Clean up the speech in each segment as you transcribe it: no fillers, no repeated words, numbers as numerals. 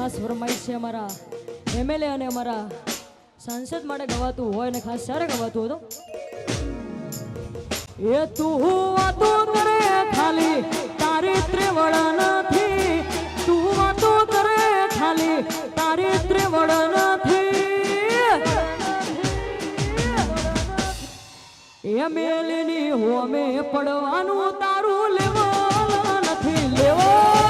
ખાસ ફરમાઈશ છે અમારા એમએલએ અને અમારા સાંસદ માટે ગવાતું હોય ને ખાસ સારે ગવાતું હતું એ તું વાતો કરે ખાલી તારી ત્રેવડ નથી તું વાતો કરે ખાલી તારી ત્રેવડ નથી એમએલએની હોમે પડવાનું તારું લેવા નથી લેવા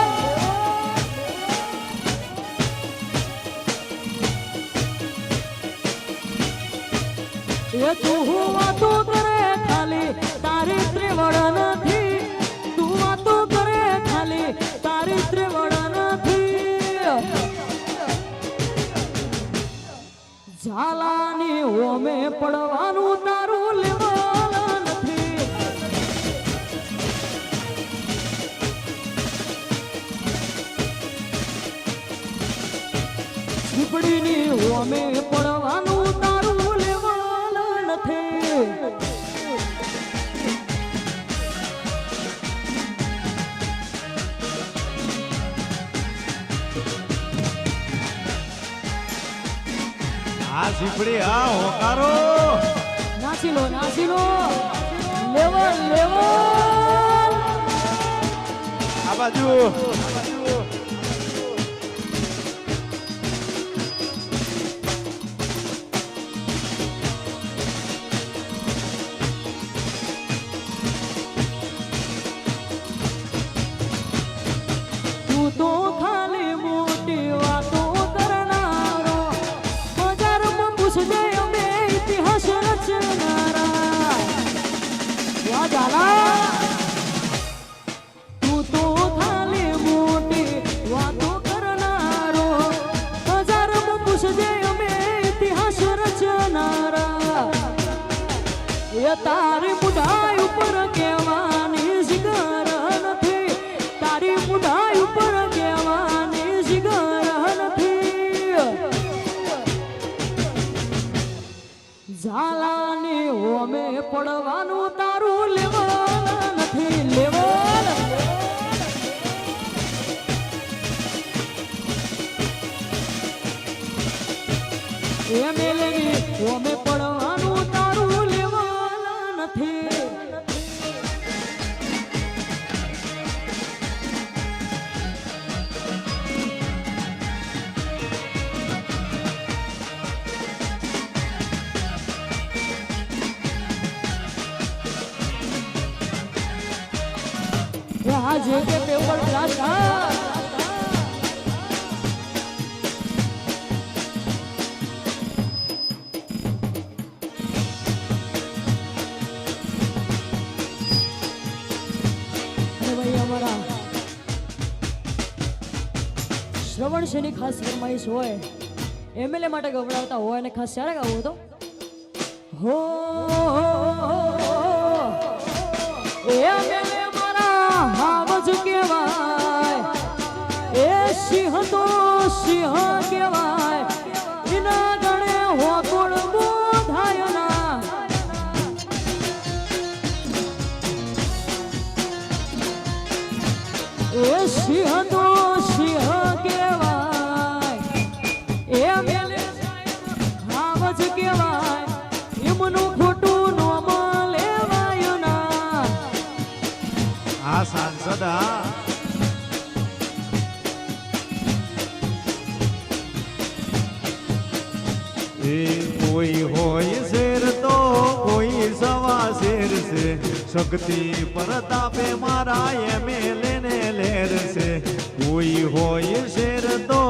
એ તું વાતો કરે ખાલી તારી ત્રેવડ નથી તું વાતો કરે ખાલી તારી ત્રેવડ નથી ઝાલાની હોમે પડવાનું તારું લેવા નથી ઝૂંપડીની હોમે પડવાનું તારું આ ઝીપડી આ હોકારો નાસી લો લેવલ આ બાજુ તું તો ખાલી મોટી વાતો કરનારો બજારમાં પૂછજે અમે ઇતિહાસ રચનારા વા જાલા તું તો ખાલી મોટી વાતો કરનારો બજારમાં પૂછજે અમે ઇતિહાસ રચનારા એ તારી મુઢાઈ ઉપર કહેવાની શિખર નથી તારી મુઢાઈ ઉપર કહેવાની શિખર નથી ઝાલાની હોમે પડવાનું તારું લેવા નથી લેવા એમએલએની હોમે પડવાનું તારું લેવા નથી આજે કે પેપર ક્લાસ શ્રવણ શેની ખાસ ફરમાઈશ હોય એમએલએ માટે ગવડાવતા હોય અને ખાસ ક્યારે ગાવું તો હો એમએલએ મારા હાવજ કહેવાય એ સિંહ તો સિંહ કહેવાય એના ગણે હોકોળ બોધાય ના એ સિંહ તો સિંહ કહેવાય એમએલએ હાવજ કહેવાય એમનું ખોટું નોમ લેવાય ના આ સાંસદ એ કોઈ હોય શેર તો કોઈ સવા શેર છે શક્તિ પ્રતાપે મારા એમએલએ ને લેર છે કોઈ હોય શેર તો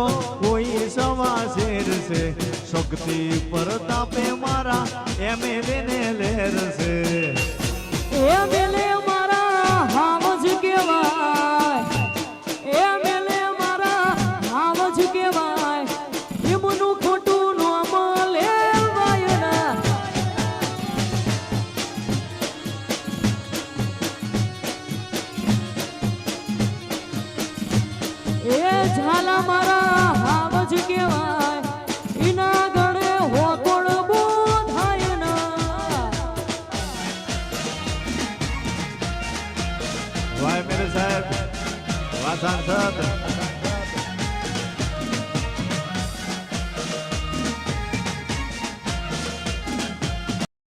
કોઈ સવા શેર છે શક્તિ પ્રતાપે મારા એમએલએ ને લેર છે એમએલએ મારા હાવજ કહેવાય એમએલએ મારા હાવજ કહેવાય એમનું ખોટું નોમ લેવાય ના એ ઝાલા મારા હાવજ કહેવાય એના ગણે હોકોળ બોધાય ના વાહ મેરે સાહેબ વાહ સાંસદ